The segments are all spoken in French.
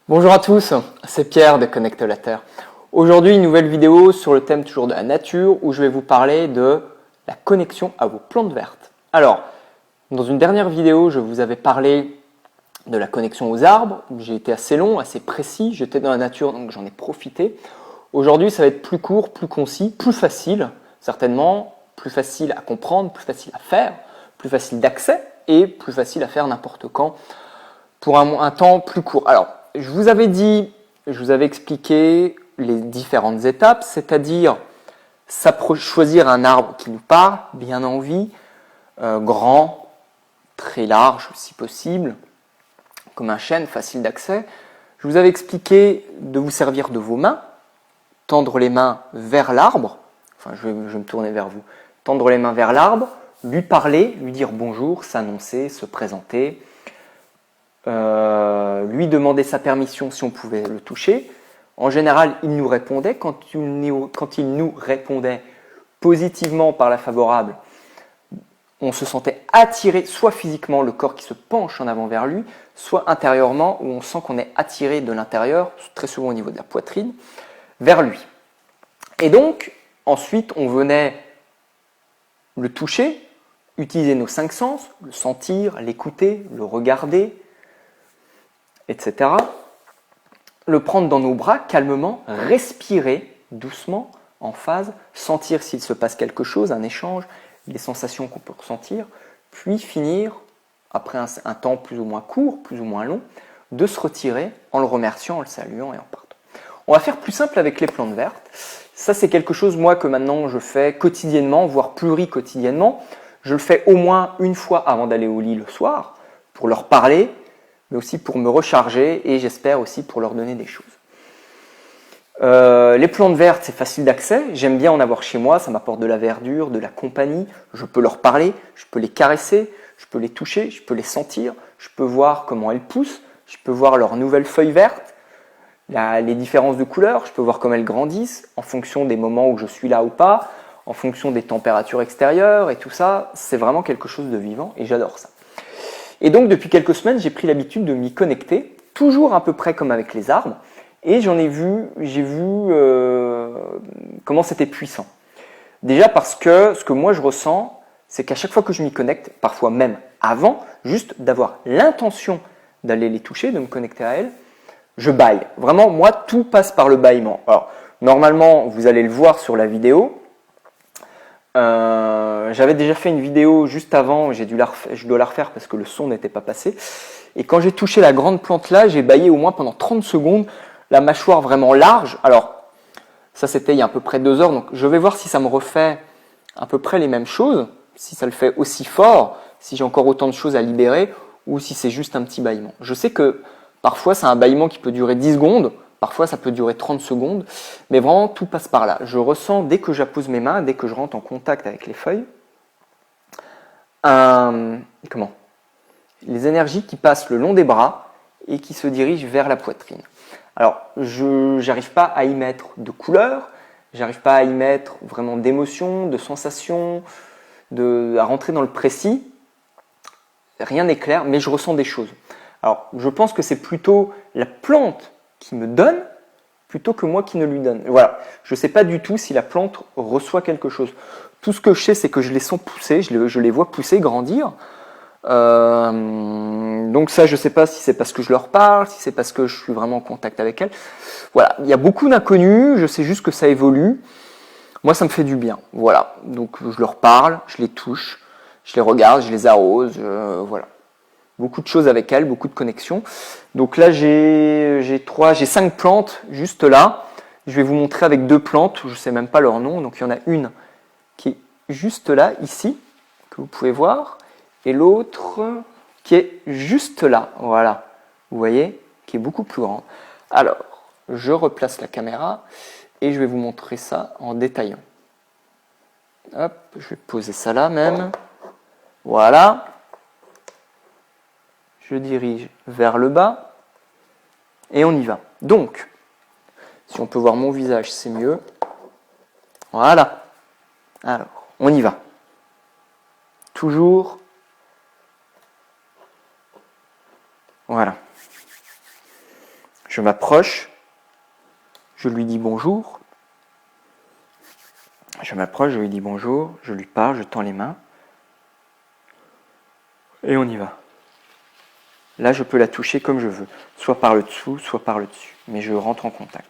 Bonjour à tous, c'est Pierre de Connecte la Terre. Aujourd'hui, une nouvelle vidéo sur le thème toujours de la nature où je vais vous parler de la connexion à vos plantes vertes. Alors, dans une dernière vidéo, je vous avais parlé de la connexion aux arbres. J'ai été assez long, assez précis, j'étais dans la nature donc j'en ai profité. Aujourd'hui, ça va être plus court, plus concis, plus facile, certainement, plus facile à comprendre, plus facile à faire, plus facile d'accès et plus facile à faire n'importe quand pour un temps plus court. Alors, je vous avais expliqué les différentes étapes, c'est-à-dire choisir un arbre qui nous parle, bien en vie, grand, très large si possible, comme un chêne, facile d'accès. Je vous avais expliqué de vous servir de vos mains, tendre les mains vers l'arbre, enfin je vais me tourner vers vous, tendre les mains vers l'arbre, lui parler, lui dire bonjour, s'annoncer, se présenter, lui demander sa permission si on pouvait le toucher. En général, il nous répondait. Quand il nous répondait positivement par la favorable, on se sentait attiré, soit physiquement, le corps qui se penche en avant vers lui, soit intérieurement, où on sent qu'on est attiré de l'intérieur, très souvent au niveau de la poitrine, vers lui. Et donc, ensuite, on venait le toucher, utiliser nos 5 sens, le sentir, l'écouter, le regarder, etc. Le prendre dans nos bras calmement, respirer doucement, en phase, sentir s'il se passe quelque chose, un échange, les sensations qu'on peut ressentir, puis finir, après un temps plus ou moins court, plus ou moins long, de se retirer en le remerciant, en le saluant et en partant. On va faire plus simple avec les plantes vertes. Ça, c'est quelque chose, moi, que maintenant je fais quotidiennement, voire pluriquotidiennement. Je le fais au moins une fois avant d'aller au lit le soir, pour leur parler, mais aussi pour me recharger et j'espère aussi pour leur donner des choses. Les plantes vertes, c'est facile d'accès. J'aime bien en avoir chez moi, ça m'apporte de la verdure, de la compagnie. Je peux leur parler, je peux les caresser, je peux les toucher, je peux les sentir, je peux voir comment elles poussent, je peux voir leurs nouvelles feuilles vertes, les différences de couleurs, je peux voir comment elles grandissent en fonction des moments où je suis là ou pas, en fonction des températures extérieures et tout ça. C'est vraiment quelque chose de vivant et j'adore ça. Et donc, depuis quelques semaines, j'ai pris l'habitude de m'y connecter, toujours à peu près comme avec les arbres, et j'ai vu comment c'était puissant. Déjà parce que ce que moi je ressens, c'est qu'à chaque fois que je m'y connecte, parfois même avant, juste d'avoir l'intention d'aller les toucher, de me connecter à elles, je bâille. Vraiment, moi, tout passe par le bâillement. Alors, normalement, vous allez le voir sur la vidéo. J'avais déjà fait une vidéo juste avant, je dois la refaire parce que le son n'était pas passé. Et quand j'ai touché la grande plante là, j'ai bâillé au moins pendant 30 secondes, la mâchoire vraiment large. Alors, ça c'était il y a à peu près 2 heures, donc je vais voir si ça me refait à peu près les mêmes choses, si ça le fait aussi fort, si j'ai encore autant de choses à libérer, ou si c'est juste un petit bâillement. Je sais que parfois c'est un bâillement qui peut durer 10 secondes, parfois ça peut durer 30 secondes, mais vraiment tout passe par là. Je ressens dès que j'appose mes mains, dès que je rentre en contact avec les feuilles, les énergies qui passent le long des bras et qui se dirigent vers la poitrine. Alors, je n'arrive pas à y mettre de couleurs, j'arrive pas à y mettre vraiment d'émotions, de sensations, à rentrer dans le précis. Rien n'est clair, mais je ressens des choses. Alors, je pense que c'est plutôt la plante qui me donne plutôt que moi qui ne lui donne. Voilà, je ne sais pas du tout si la plante reçoit quelque chose. Tout ce que je sais, c'est que je les sens pousser, je les vois pousser, grandir. Donc ça, je ne sais pas si c'est parce que je leur parle, si c'est parce que je suis vraiment en contact avec elles. Voilà, il y a beaucoup d'inconnus, je sais juste que ça évolue. Moi, ça me fait du bien. Voilà, donc je leur parle, je les touche, je les regarde, je les arrose, voilà. Beaucoup de choses avec elles, beaucoup de connexions. Donc là, j'ai 5 plantes juste là. Je vais vous montrer avec 2 plantes, je ne sais même pas leur nom. Donc il y en a une qui est juste là, ici, que vous pouvez voir. Et l'autre qui est juste là, voilà. Vous voyez, qui est beaucoup plus grande. Alors, je replace la caméra et je vais vous montrer ça en détaillant. Hop, je vais poser ça là même. Voilà. Je dirige vers le bas et on y va. Donc, si on peut voir mon visage, c'est mieux. Voilà. Alors, on y va. Toujours. Voilà. Je m'approche, je lui dis bonjour. Je m'approche, je lui dis bonjour, je lui parle, je tends les mains. Et on y va. Là, je peux la toucher comme je veux, soit par le dessous, soit par le dessus. Mais je rentre en contact.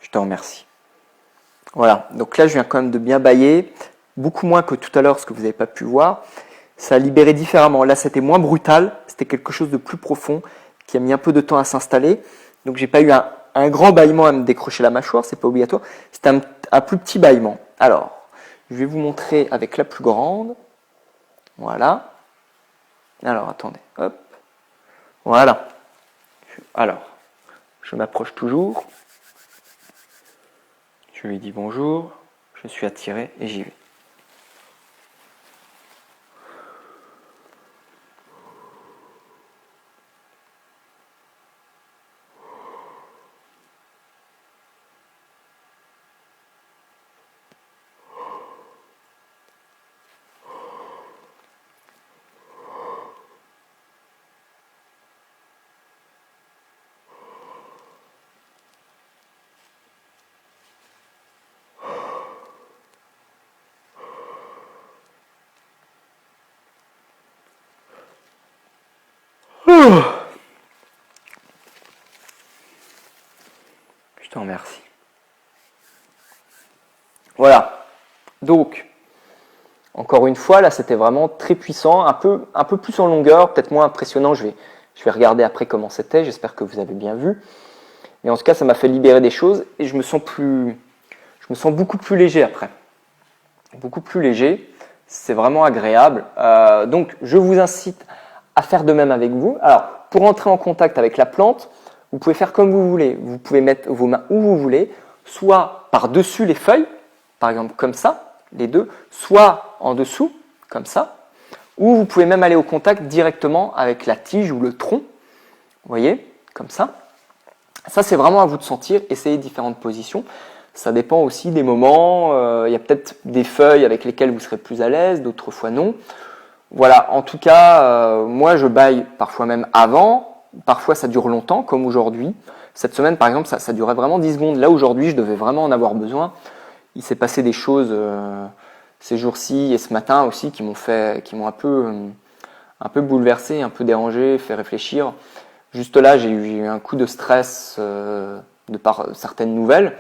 Je te remercie. Voilà, donc là je viens quand même de bien bailler, beaucoup moins que tout à l'heure, ce que vous n'avez pas pu voir. Ça a libéré différemment. Là c'était moins brutal, c'était quelque chose de plus profond qui a mis un peu de temps à s'installer. Donc j'ai pas eu un grand bâillement à me décrocher la mâchoire, c'est pas obligatoire. C'était un plus petit bâillement. Alors, je vais vous montrer avec la plus grande. Voilà. Alors attendez, hop. Voilà. Alors, je m'approche toujours. Je lui dis bonjour, je suis attiré et j'y vais. Je te remercie. Voilà. Donc, encore une fois, là, c'était vraiment très puissant, un peu plus en longueur, peut-être moins impressionnant. Je vais regarder après comment c'était. J'espère que vous avez bien vu. Mais en tout cas, ça m'a fait libérer des choses et je me sens beaucoup plus léger après. Beaucoup plus léger. C'est vraiment agréable. Donc, je vous incite à faire de même avec vous. Alors, pour entrer en contact avec la plante, vous pouvez faire comme vous voulez. Vous pouvez mettre vos mains où vous voulez, soit par-dessus les feuilles, par exemple comme ça, les deux, soit en dessous, comme ça, ou vous pouvez même aller au contact directement avec la tige ou le tronc, vous voyez, comme ça. Ça, c'est vraiment à vous de sentir, essayez différentes positions. Ça dépend aussi des moments, il y a peut-être des feuilles avec lesquelles vous serez plus à l'aise, d'autres fois non. Voilà, en tout cas, moi je baille parfois même avant, parfois ça dure longtemps, comme aujourd'hui. Cette semaine, par exemple, ça durait vraiment 10 secondes. Là, aujourd'hui, je devais vraiment en avoir besoin. Il s'est passé des choses ces jours-ci et ce matin aussi qui m'ont un peu bouleversé, un peu dérangé, fait réfléchir. Juste là, j'ai eu un coup de stress de par certaines nouvelles.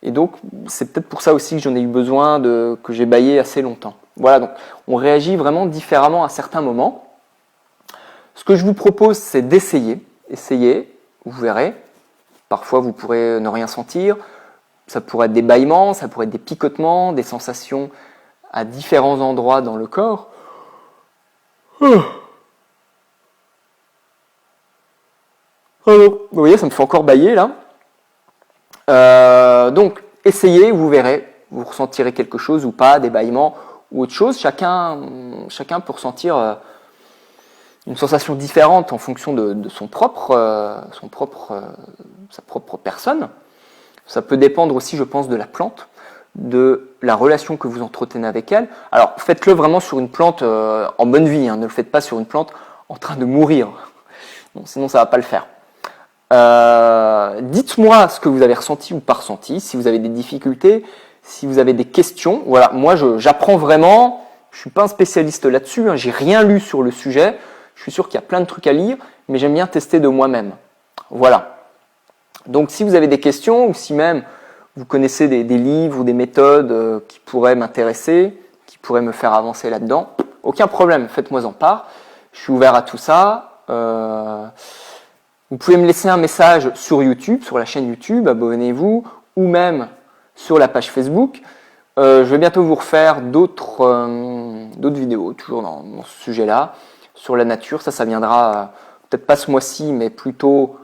Et donc, c'est peut-être pour ça aussi que j'en ai eu besoin, que j'ai baillé assez longtemps. Voilà, donc on réagit vraiment différemment à certains moments. Ce que je vous propose, c'est d'essayer. Essayez, vous verrez. Parfois, vous pourrez ne rien sentir. Ça pourrait être des bâillements, ça pourrait être des picotements, des sensations à différents endroits dans le corps. Vous voyez, ça me fait encore bailler là. Donc, essayez, vous verrez. Vous ressentirez quelque chose ou pas, des bâillements ou autre chose. Chacun peut ressentir une sensation différente en fonction de sa propre personne. Ça peut dépendre aussi, je pense, de la plante, de la relation que vous entretenez avec elle. Alors, faites-le vraiment sur une plante en bonne vie, hein. Ne le faites pas sur une plante en train de mourir. Bon, sinon, ça ne va pas le faire. Dites-moi ce que vous avez ressenti ou pas ressenti, si vous avez des difficultés, si vous avez des questions. Voilà, moi, j'apprends vraiment. Je ne suis pas un spécialiste là-dessus, hein. J'ai rien lu sur le sujet. Je suis sûr qu'il y a plein de trucs à lire, mais j'aime bien tester de moi-même. Voilà. Donc, si vous avez des questions ou si même vous connaissez des livres ou des méthodes qui pourraient m'intéresser, qui pourraient me faire avancer là-dedans, aucun problème, faites-moi en part. Je suis ouvert à tout ça. Vous pouvez me laisser un message sur YouTube, sur la chaîne YouTube, abonnez-vous, ou même sur la page Facebook. Je vais bientôt vous refaire d'autres vidéos, toujours dans ce sujet-là, sur la nature. Ça viendra peut-être pas ce mois-ci, mais plutôt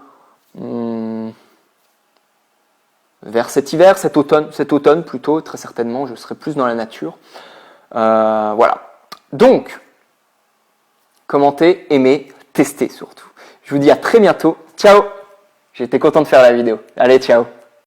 vers cet hiver, cet automne plutôt, très certainement, je serai plus dans la nature. Voilà. Donc, commentez, aimez, testez surtout. Je vous dis à très bientôt. Ciao! J'étais content de faire la vidéo. Allez, ciao!